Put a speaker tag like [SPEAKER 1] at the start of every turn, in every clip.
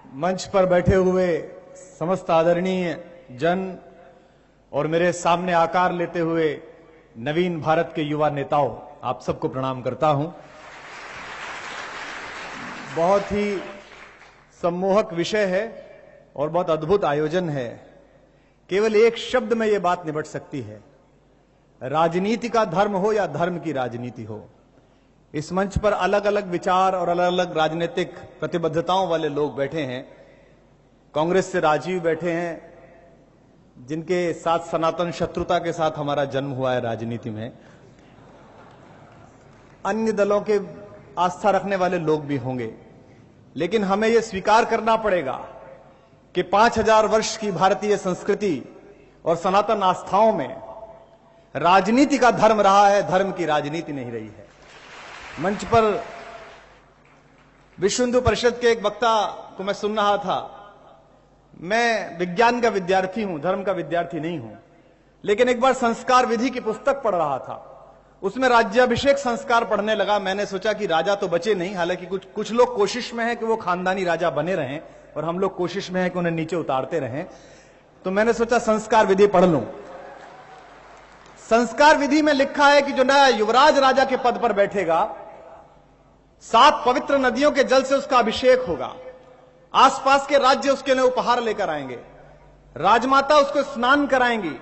[SPEAKER 1] मंच पर बैठे हुए समस्त आदरणीय जन और मेरे सामने आकार लेते हुए नवीन भारत के युवा नेताओं, आप सबको प्रणाम करता हूं। बहुत ही सम्मोहक विषय है और बहुत अद्भुत आयोजन है। केवल एक शब्द में यह बात निबट सकती है, राजनीति का धर्म हो या धर्म की राजनीति हो। इस मंच पर अलग अलग विचार और अलग अलग राजनीतिक प्रतिबद्धताओं वाले लोग बैठे हैं। कांग्रेस से राजीव बैठे हैं, जिनके साथ सनातन शत्रुता के साथ हमारा जन्म हुआ है राजनीति में। अन्य दलों के आस्था रखने वाले लोग भी होंगे, लेकिन हमें यह स्वीकार करना पड़ेगा कि 5000 वर्ष की भारतीय संस्कृति और सनातन आस्थाओं में राजनीति का धर्म रहा है, धर्म की राजनीति नहीं रही है। मंच पर विश्व हिंदू परिषद के एक वक्ता को मैं सुन रहा था। मैं विज्ञान का विद्यार्थी हूं, धर्म का विद्यार्थी नहीं हूं, लेकिन एक बार संस्कार विधि की पुस्तक पढ़ रहा था। उसमें राज्याभिषेक संस्कार पढ़ने लगा। मैंने सोचा कि राजा तो बचे नहीं, हालांकि कुछ लोग कोशिश में हैं कि वो खानदानी राजा बने रहें और हम लोग कोशिश में हैं कि उन्हें नीचे उतारते रहें। तो मैंने सोचा संस्कार विधि पढ़ लूं। संस्कार विधि में लिखा है कि जो नया युवराज राजा के पद पर बैठेगा, 7 पवित्र नदियों के जल से उसका अभिषेक होगा। आसपास के राज्य उसके लिए उपहार लेकर आएंगे। राजमाता उसको स्नान कराएंगी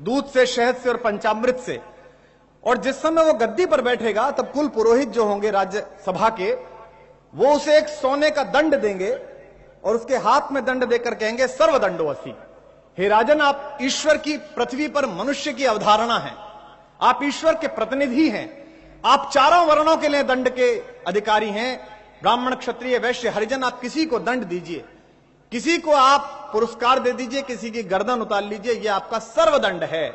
[SPEAKER 1] दूध से, शहद से और पंचामृत से। और जिस समय वो गद्दी पर बैठेगा, तब कुल पुरोहित जो होंगे राज्यसभा के, वो उसे एक सोने का दंड देंगे और उसके हाथ में दंड देकर कहेंगे, सर्वदंडोऽसि। हे राजन, आप ईश्वर की पृथ्वी पर मनुष्य की अवधारणा है, आप ईश्वर के प्रतिनिधि हैं, आप चारों वर्णों के लिए दंड के अधिकारी हैं, ब्राह्मण, क्षत्रिय, वैश्य, हरिजन। आप किसी को दंड दीजिए, किसी को आप पुरस्कार दे दीजिए, किसी की गर्दन उतार लीजिए, यह आपका सर्वदंड है।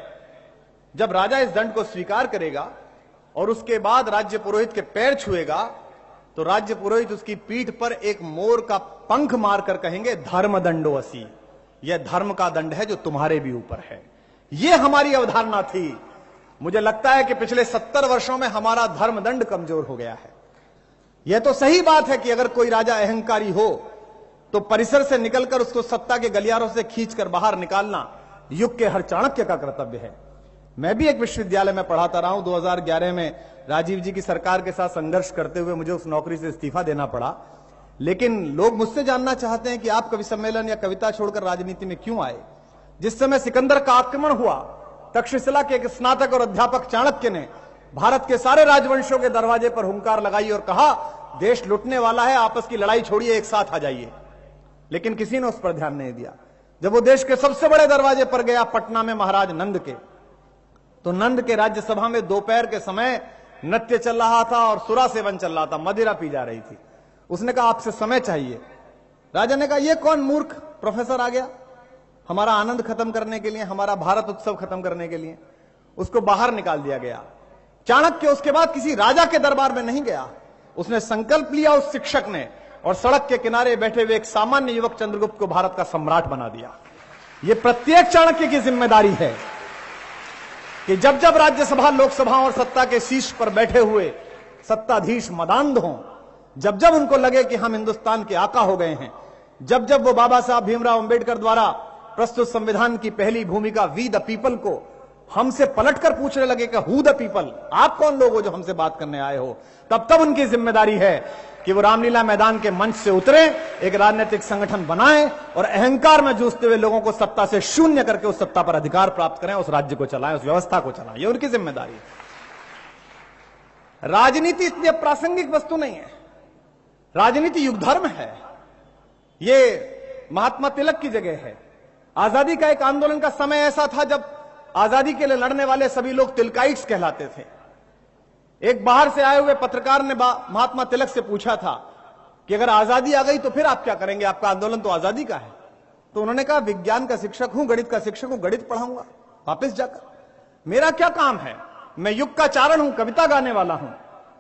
[SPEAKER 1] जब राजा इस दंड को स्वीकार करेगा और उसके बाद राज्य पुरोहित के पैर छुएगा, तो राज्य पुरोहित उसकी पीठ पर एक मोर का पंख मारकर कहेंगे, धर्मदंडोऽसि। यह धर्म का दंड है जो तुम्हारे भी ऊपर है। यह हमारी अवधारणा थी। मुझे लगता है कि पिछले 70 वर्षों में हमारा धर्मदंड कमजोर हो गया है। यह तो सही बात है कि अगर कोई राजा अहंकारी हो तो परिसर से निकलकर उसको सत्ता के गलियारों से खींचकर बाहर निकालना युग के हर चाणक्य का कर्तव्य है। मैं भी एक विश्वविद्यालय में पढ़ाता रहा हूं। 2011 में राजीव जी की सरकार के साथ संघर्ष करते हुए मुझे उस नौकरी से इस्तीफा देना पड़ा। लेकिन लोग मुझसे जानना चाहते हैं कि आप कवि सम्मेलन या कविता छोड़कर राजनीति में क्यों आए। जिस समय सिकंदर का आक्रमण हुआ, तक्षशिला के एक स्नातक और अध्यापक चाणक्य ने भारत के सारे राजवंशों के दरवाजे पर हुंकार लगाई और कहा, देश लुटने वाला है, आपस की लड़ाई छोड़िए, एक साथ आ जाइए। लेकिन किसी ने उस पर ध्यान नहीं दिया। जब वो देश के सबसे बड़े दरवाजे पर गया, पटना में महाराज नंद के, तो नंद के राज्यसभा में दोपहर के समय नृत्य चल रहा था और सुरा सेवन चल रहा था, मदिरा पी जा रही थी। उसने कहा, आपसे समय चाहिए। राजा ने कहा, यह कौन मूर्ख प्रोफेसर आ गया हमारा आनंद खत्म करने के लिए, हमारा भारत उत्सव खत्म करने के लिए। उसको बाहर निकाल दिया गया। चाणक्य उसके बाद किसी राजा के दरबार में नहीं गया। उसने संकल्प लिया उस शिक्षक ने, और सड़क के किनारे बैठे हुए एक सामान्य युवक चंद्रगुप्त को भारत का सम्राट बना दिया। यह प्रत्येक चाणक्य की जिम्मेदारी है कि जब जब राज्यसभा, लोकसभा और सत्ता के शीर्ष पर बैठे हुए सत्ताधीश मदान्ध हों, जब जब उनको लगे कि हम हिंदुस्तान के आका हो गए हैं, जब जब वो बाबा साहब भीमराव अंबेडकर द्वारा प्रस्तुत संविधान की पहली भूमिका वी द पीपल को हमसे पलटकर पूछने लगे कि हु द पीपल, आप कौन लोग हो जो हमसे बात करने आए हो, तब तब उनकी जिम्मेदारी है कि वो रामलीला मैदान के मंच से उतरे, एक राजनीतिक संगठन बनाएं और अहंकार में जूझते हुए लोगों को सत्ता से शून्य करके उस सत्ता पर अधिकार प्राप्त करें, उस राज्य को चलाएं, उस व्यवस्था को चलाएं। ये उनकी जिम्मेदारी है। राजनीति इतनी अप्रासंगिक वस्तु नहीं है। राजनीति युग धर्म है। ये महात्मा तिलक की जगह है। आजादी का एक आंदोलन का समय ऐसा था जब आजादी के लिए लड़ने वाले सभी लोग तिलकाइट्स कहलाते थे। एक बाहर से आए हुए पत्रकार ने महात्मा तिलक से पूछा था कि अगर आजादी आ गई तो फिर आप क्या करेंगे, आपका आंदोलन तो आजादी का है। तो उन्होंने कहा, विज्ञान का शिक्षक हूं, गणित का शिक्षक हूं, गणित पढ़ाऊंगा वापस जाकर। मेरा क्या काम है, मैं युग का चारण हूं, कविता गाने वाला हूं।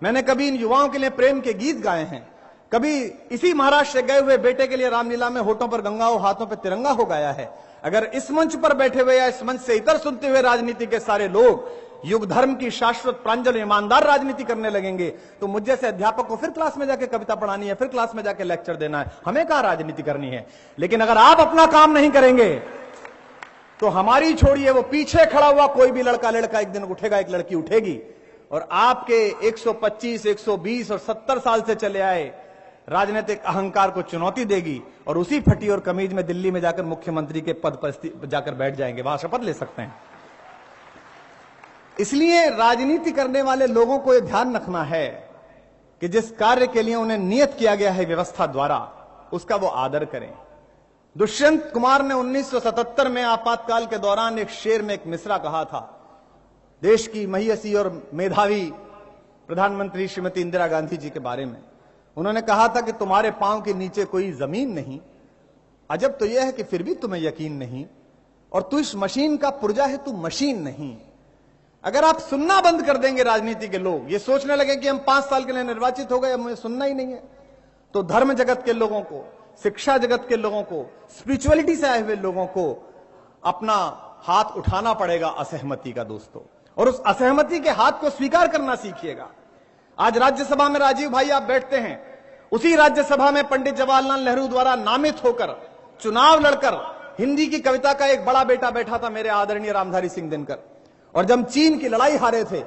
[SPEAKER 1] मैंने कभी इन युवाओं के लिए प्रेम के गीत गाए हैं, कभी इसी महाराष्ट्र से गए हुए बेटे के लिए रामलीला में होठों पर गंगा हो, हाथों पर तिरंगा हो गाया है। अगर इस मंच पर बैठे हुए या इस मंच से इतर सुनते हुए राजनीति के सारे लोग युग धर्म की शाश्वत प्रांजल ईमानदार राजनीति करने लगेंगे तो मुझ जैसे अध्यापक को फिर क्लास में जाके कविता पढ़ानी है, फिर क्लास में जाके लेक्चर देना है, हमें कहां राजनीति करनी है। लेकिन अगर आप अपना काम नहीं करेंगे तो हमारी छोड़िए, वो पीछे खड़ा हुआ कोई भी लड़का एक दिन उठेगा, एक लड़की उठेगी और आपके 125, 120 और 70 साल से चले आए राजनीतिक अहंकार को चुनौती देगी और उसी फटी और कमीज में दिल्ली में जाकर मुख्यमंत्री के पद पर जाकर बैठ जाएंगे, वहां शपथ ले सकते हैं। इसलिए राजनीति करने वाले लोगों को यह ध्यान रखना है कि जिस कार्य के लिए उन्हें नियत किया गया है व्यवस्था द्वारा, उसका वो आदर करें। दुष्यंत कुमार ने 1977 में आपातकाल के दौरान एक शेर में एक मिसरा कहा था, देश की महियसी और मेधावी प्रधानमंत्री श्रीमती इंदिरा गांधी जी के बारे में। उन्होंने कहा था कि तुम्हारे पांव के नीचे कोई जमीन नहीं, अजब तो यह है कि फिर भी तुम्हें यकीन नहीं, और तू इस मशीन का पुर्जा है, तू मशीन नहीं। अगर आप सुनना बंद कर देंगे, राजनीति के लोग ये सोचने लगे कि हम 5 साल के लिए निर्वाचित हो गए, हमें सुनना ही नहीं है, तो धर्म जगत के लोगों को, शिक्षा जगत के लोगों को, स्पिरिचुअलिटी से आए हुए लोगों को अपना हाथ उठाना पड़ेगा असहमति का दोस्तों, और उस असहमति के हाथ को स्वीकार करना सीखिएगा। आज राज्यसभा में राजीव भाई आप बैठते हैं, उसी राज्यसभा में पंडित जवाहरलाल नेहरू द्वारा नामित होकर चुनाव लड़कर हिंदी की कविता का एक बड़ा बेटा बैठा था, मेरे आदरणीय रामधारी सिंह दिनकर। और जब चीन की लड़ाई हारे थे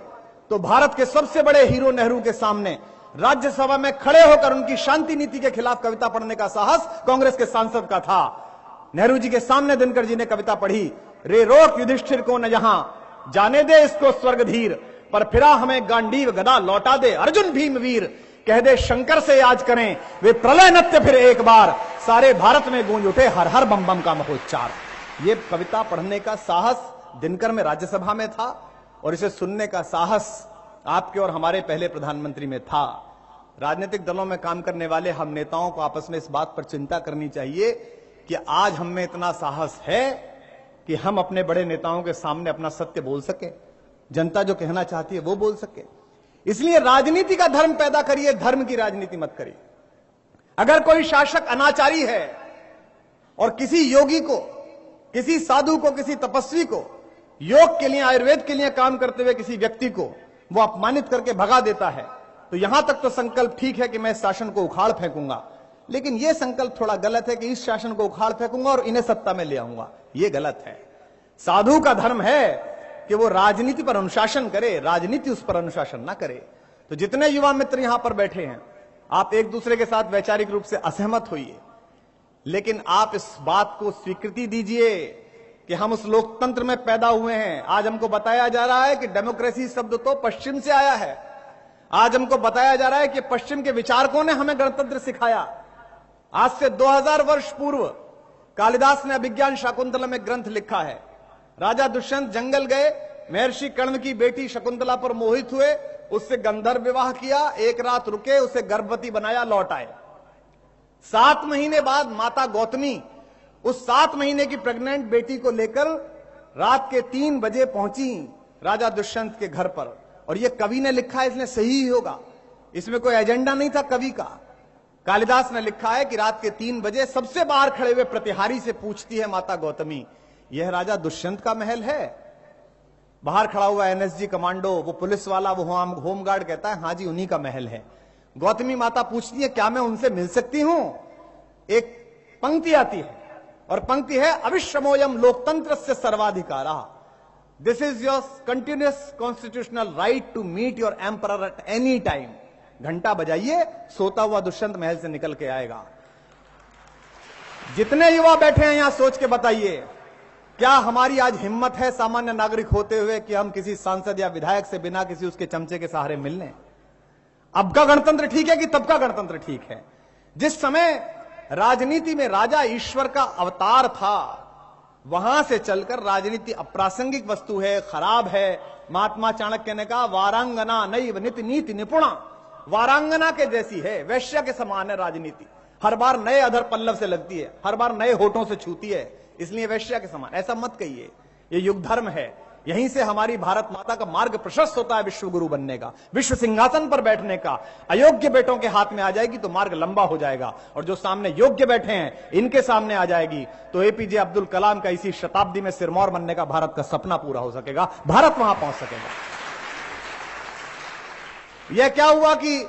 [SPEAKER 1] तो भारत के सबसे बड़े हीरो नेहरू के सामने राज्यसभा में खड़े होकर उनकी शांति नीति के खिलाफ कविता पढ़ने का साहस कांग्रेस के सांसद का था। नेहरू जी के सामने दिनकर जी ने कविता पढ़ी, रे रोक युधिष्ठिर को न यहां, जाने दे इसको स्वर्ग धीर, पर फिरा हमें गांडीव गदा लौटा दे अर्जुन भीम वीर, कह दे शंकर से आज करें वे प्रलय नृत्य फिर एक बार, सारे भारत में गूंज उठे हर हर बम बम का महोच्चार। ये कविता पढ़ने का साहस दिनकर में राज्यसभा में था और इसे सुनने का साहस आपके और हमारे पहले प्रधानमंत्री में था। राजनीतिक दलों में काम करने वाले हम नेताओं को आपस में इस बात पर चिंता करनी चाहिए कि आज हम में इतना साहस है कि हम अपने बड़े नेताओं के सामने अपना सत्य बोल सके, जनता जो कहना चाहती है वो बोल सके। इसलिए राजनीति का धर्म पैदा करिए, धर्म की राजनीति मत करिए। अगर कोई शासक अनाचारी है और किसी योगी को, किसी साधु को, किसी तपस्वी को, योग के लिए, आयुर्वेद के लिए काम करते हुए किसी व्यक्ति को वो अपमानित करके भगा देता है, तो यहां तक तो संकल्प ठीक है कि मैं इस शासन को उखाड़ फेंकूंगा, लेकिन यह संकल्प थोड़ा गलत है कि इस शासन को उखाड़ फेंकूंगा और इन्हें सत्ता में ले आऊंगा, यह गलत है। साधु का धर्म है कि वो राजनीति पर अनुशासन करे, राजनीति उस पर अनुशासन ना करे। तो जितने युवा मित्र यहां पर बैठे हैं, आप एक दूसरे के साथ वैचारिक रूप से असहमत होइए, लेकिन आप इस बात को स्वीकृति दीजिए कि हम उस लोकतंत्र में पैदा हुए हैं। आज हमको बताया जा रहा है कि डेमोक्रेसी शब्द तो पश्चिम से आया है। आज हमको बताया जा रहा है कि पश्चिम के विचारकों ने हमें गणतंत्र सिखाया। आज से 2000 वर्ष पूर्व कालिदास ने अभिज्ञान शाकुंतला में ग्रंथ लिखा है। राजा दुष्यंत जंगल गए, महर्षि कर्ण की बेटी शकुंतला पर मोहित हुए, उससे गंधर्व विवाह किया, एक रात रुके, उसे गर्भवती बनाया, लौट आए। 7 महीने बाद माता गौतमी उस 7 महीने की प्रेग्नेंट बेटी को लेकर रात के 3 बजे पहुंची राजा दुष्यंत के घर पर। और यह कवि ने लिखा है, इसलिए सही ही होगा, इसमें कोई एजेंडा नहीं था कवि का। कालिदास ने लिखा है कि रात के 3 बजे सबसे बाहर खड़े हुए प्रतिहारी से पूछती है माता गौतमी, यह राजा दुष्यंत का महल है? बाहर खड़ा हुआ एनएसजी कमांडो, वो पुलिस वाला, वो होमगार्ड कहता है हां जी उन्हीं का महल है। गौतमी माता पूछती है क्या मैं उनसे मिल सकती हूं? एक पंक्ति आती है और पंक्ति है, अविश्रमोयम लोकतंत्र से सर्वाधिकारा, this is your continuous constitutional right to meet your emperor at any time. घंटा बजाइए, सोता हुआ दुष्यंत महल से निकल के आएगा। जितने युवा बैठे हैं यहां सोच के बताइए, क्या हमारी आज हिम्मत है सामान्य नागरिक होते हुए कि हम किसी सांसद या विधायक से बिना किसी उसके चमचे के सहारे मिल लें? अब का गणतंत्र ठीक है कि तब का गणतंत्र ठीक है? जिस समय राजनीति में राजा ईश्वर का अवतार था, वहां से चलकर राजनीति अप्रासंगिक वस्तु है, खराब है। महात्मा चाणक्य ने कहा, वारांगना नैव नित्य नीति निपुणा, वारांगना के जैसी है, वैश्या के समान है राजनीति। हर बार नए अधर पल्लव से लगती है, हर बार नए होठों से छूती है, इसलिए वैश्या के समान। ऐसा मत कहिए, ये युग धर्म है, यहीं से हमारी भारत माता का मार्ग प्रशस्त होता है विश्व गुरु बनने का, विश्व सिंहासन पर बैठने का। अयोग्य बेटों के हाथ में आ जाएगी तो मार्ग लंबा हो जाएगा, और जो सामने योग्य बैठे हैं इनके सामने आ जाएगी तो एपीजे अब्दुल कलाम का इसी शताब्दी में सिरमौर बनने का भारत का सपना पूरा हो सकेगा, भारत वहां पहुंच सकेगा। यह क्या हुआ कि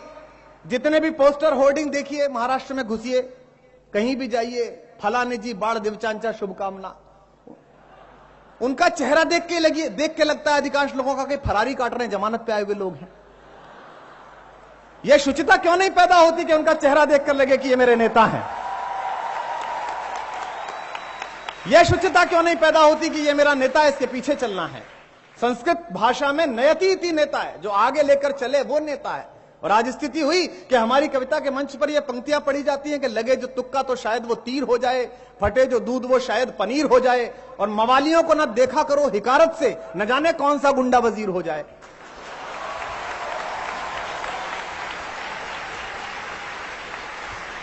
[SPEAKER 1] जितने भी पोस्टर होर्डिंग देखिए, महाराष्ट्र में घुसिए, कहीं भी जाइए, फलाने जी बाढ़ दिवचांचा शुभकामना, उनका चेहरा देख के लगता है अधिकांश लोगों का कि फरारी काट रहे हैं, जमानत पे आए हुए लोग हैं। यह शुचिता क्यों नहीं पैदा होती कि उनका चेहरा देखकर लगे कि ये मेरे नेता हैं? यह शुचिता क्यों नहीं पैदा होती कि ये मेरा नेता है, इसके पीछे चलना है? संस्कृत भाषा में नयति इति नेता है, जो आगे लेकर चले वो नेता है। और आज स्थिति हुई कि हमारी कविता के मंच पर ये पंक्तियां पढ़ी जाती हैं कि लगे जो तुक्का तो शायद वो तीर हो जाए, फटे जो दूध वो शायद पनीर हो जाए, और मवालियों को न देखा करो हिकारत से, न जाने कौन सा गुंडा वजीर हो जाए।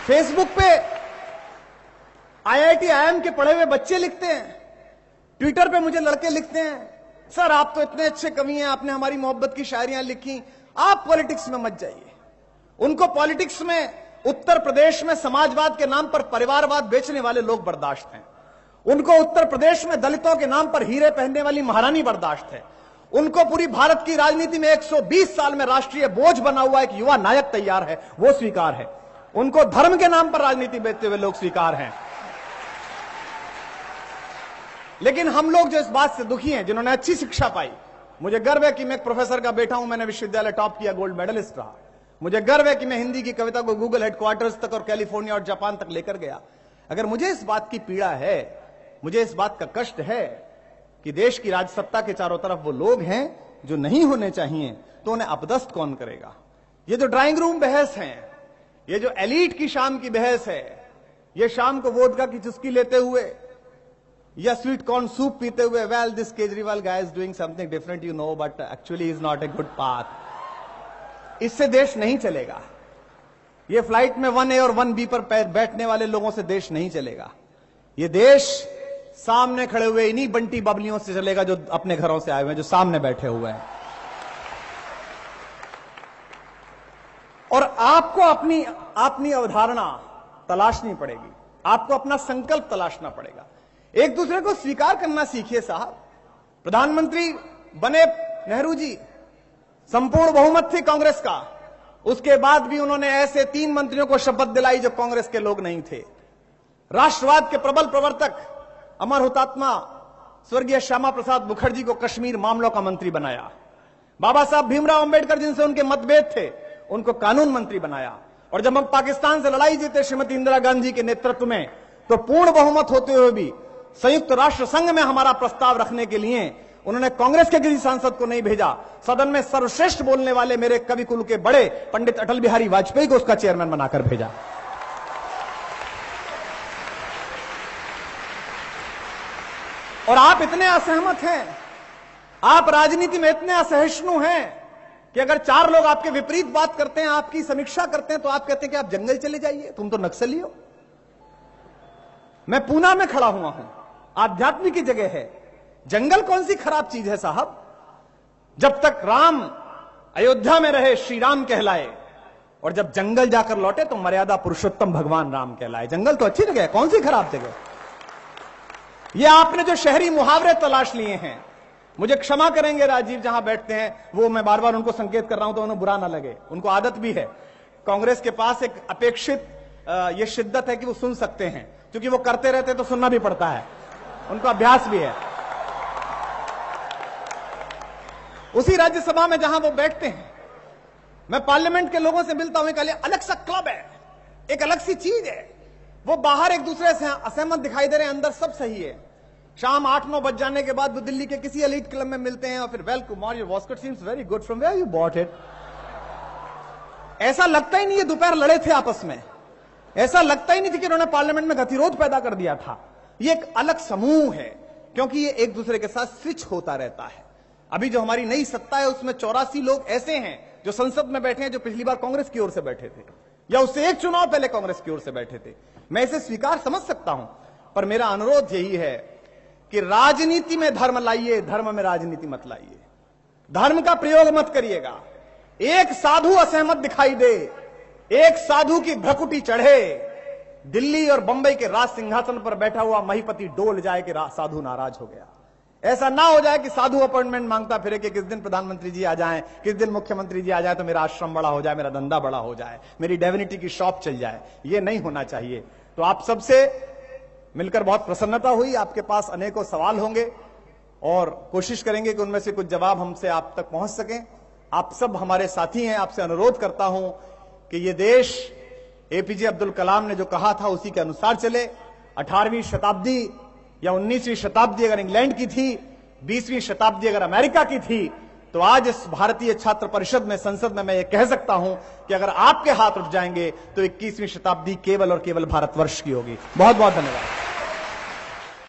[SPEAKER 1] फेसबुक पे आईआईटी आईएम के पढ़े हुए बच्चे लिखते हैं, ट्विटर पे मुझे लड़के लिखते हैं, सर आप तो इतने अच्छे कवि हैं, आपने हमारी मोहब्बत की शायरियां लिखी, आप पॉलिटिक्स में मत जाइए। उनको पॉलिटिक्स में उत्तर प्रदेश में समाजवाद के नाम पर परिवारवाद बेचने वाले लोग बर्दाश्त हैं। उनको उत्तर प्रदेश में दलितों के नाम पर हीरे पहनने वाली महारानी बर्दाश्त है। उनको पूरी भारत की राजनीति में 120 साल में राष्ट्रीय बोझ बना हुआ एक युवा नायक तैयार है, वो स्वीकार है। उनको धर्म के नाम पर राजनीति बेचते हुए लोग स्वीकार हैं। लेकिन हम लोग जो इस बात से दुखी हैं, जिन्होंने अच्छी शिक्षा पाई, मुझे गर्व है कि मैं एक प्रोफेसर का बेटा हूं, मैंने विश्वविद्यालय टॉप किया, गोल्ड मेडलिस्ट रहा। मुझे गर्व है कि मैं हिंदी की कविता को गूगल हेडक्वार्टर्स तक और कैलिफोर्निया और जापान तक लेकर गया। अगर मुझे इस बात की पीड़ा है, मुझे इस बात का कष्ट है कि देश की राजसत्ता के चारों तरफ वो लोग हैं जो नहीं होने चाहिए, तो उन्हें अपदस्थ कौन करेगा? ये जो ड्राइंग रूम बहस है, ये जो एलीट की शाम की बहस है, ये शाम को वोडका की चुस्की लेते हुए या स्वीट कॉर्न सूप पीते हुए, well this Kejriwal guy is doing something different you know but actually is not a good path, इससे देश नहीं चलेगा। ये फ्लाइट में 1A और 1B पर बैठने वाले लोगों से देश नहीं चलेगा। ये देश सामने खड़े हुए इन्हीं बंटी बबलियों से चलेगा जो अपने घरों से आए हुए हैं, जो सामने बैठे हुए हैं। और आपको अपनी अवधारणा तलाशनी पड़ेगी, आपको अपना संकल्प तलाशना पड़ेगा। एक दूसरे को स्वीकार करना सीखिए साहब। प्रधानमंत्री बने नेहरू जी, संपूर्ण बहुमत थी कांग्रेस का, उसके बाद भी उन्होंने ऐसे 3 मंत्रियों को शपथ दिलाई जो कांग्रेस के लोग नहीं थे। राष्ट्रवाद के प्रबल प्रवर्तक अमर हुतात्मा स्वर्गीय श्यामा प्रसाद मुखर्जी को कश्मीर मामलों का मंत्री बनाया। बाबा साहब भीमराव अंबेडकर जिनसे उनके मतभेद थे, उनको कानून मंत्री बनाया। और जब हम पाकिस्तान से लड़ाई जीते श्रीमती इंदिरा गांधी के नेतृत्व में, तो पूर्ण बहुमत होते हुए भी संयुक्त राष्ट्र संघ में हमारा प्रस्ताव रखने के लिए उन्होंने कांग्रेस के किसी सांसद को नहीं भेजा, सदन में सर्वश्रेष्ठ बोलने वाले मेरे कवि कुल के बड़े पंडित अटल बिहारी वाजपेयी को उसका चेयरमैन बनाकर भेजा। और आप इतने असहमत हैं, आप राजनीति में इतने असहिष्णु हैं कि अगर 4 लोग आपके विपरीत बात करते हैं, आपकी समीक्षा करते हैं, तो आप कहते हैं कि आप जंगल चले जाइए, तुम तो नक्सली हो। मैं पूना में खड़ा हुआ हूं, आध्यात्मिक की जगह है, जंगल कौन सी खराब चीज है साहब? जब तक राम अयोध्या में रहे श्री राम कहलाए, और जब जंगल जाकर लौटे तो मर्यादा पुरुषोत्तम भगवान राम कहलाए। जंगल तो अच्छी जगह है, कौन सी खराब जगह? ये आपने जो शहरी मुहावरे तलाश लिए हैं, मुझे क्षमा करेंगे राजीव जहां बैठते हैं, वो मैं बार बार उनको संकेत कर रहा हूं तो उन्हें बुरा ना लगे, उनको आदत भी है। कांग्रेस के पास एक अपेक्षित ये शिद्दत है कि वो सुन सकते हैं, क्योंकि वो करते रहते तो सुनना भी पड़ता है, उनको अभ्यास भी है। उसी राज्यसभा में जहां वो बैठते हैं, मैं पार्लियामेंट के लोगों से मिलता हूं, एक अलग सा क्लब है, एक अलग सी चीज है। वो बाहर एक दूसरे से असहमत दिखाई दे रहे हैं, अंदर सब सही है। शाम 8-9 बज जाने के बाद वो दिल्ली के किसी एलीट क्लब में मिलते हैं और फिर well Kumar your waistcoat seems very good, from where you bought it. ऐसा लगता ही नहीं है दोपहर लड़े थे आपस में, ऐसा लगता ही नहीं था कि उन्होंने पार्लियामेंट में गतिरोध पैदा कर दिया था। ये एक अलग समूह है, क्योंकि ये एक दूसरे के साथ स्विच होता रहता है। अभी जो हमारी नई सत्ता है उसमें 84 लोग ऐसे हैं जो संसद में बैठे हैं, जो पिछली बार कांग्रेस की ओर से बैठे थे, या उससे एक चुनाव पहले कांग्रेस की ओर से बैठे थे। मैं इसे स्वीकार समझ सकता हूं, पर मेरा अनुरोध यही है कि राजनीति में धर्म लाइए, धर्म में राजनीति मत लाइए। धर्म का प्रयोग मत करिएगा। एक साधु असहमत दिखाई दे, एक साधु की भ्रकुटी चढ़े, दिल्ली और बंबई के राज सिंहासन पर बैठा हुआ महीपति डोल जाए कि साधु नाराज हो गया। ऐसा ना हो जाए कि साधु अपॉइंटमेंट मांगता फिरे कि किस दिन प्रधानमंत्री जी आ जाएं, किस दिन मुख्यमंत्री जी आ जाए तो मेरा आश्रम बड़ा हो जाए, मेरा धंधा बड़ा हो जाए, मेरी डिविनिटी की शॉप चल जाए। ये नहीं होना चाहिए। तो आप सबसे मिलकर बहुत प्रसन्नता हुई। आपके पास अनेकों सवाल होंगे और कोशिश करेंगे कि उनमें से कुछ जवाब हमसे आप तक पहुंच सकें। आप सब हमारे साथी हैं। आपसे अनुरोध करता हूं कि ये देश एपीजे अब्दुल कलाम ने जो कहा था उसी के अनुसार चले। 18वीं शताब्दी या 19वीं शताब्दी अगर इंग्लैंड की थी, 20वीं शताब्दी अगर अमेरिका की थी, तो आज इस भारतीय छात्र परिषद में, संसद में मैं ये कह सकता हूं कि अगर आपके हाथ उठ जाएंगे तो 21वीं शताब्दी केवल और केवल भारतवर्ष की होगी। बहुत बहुत धन्यवाद।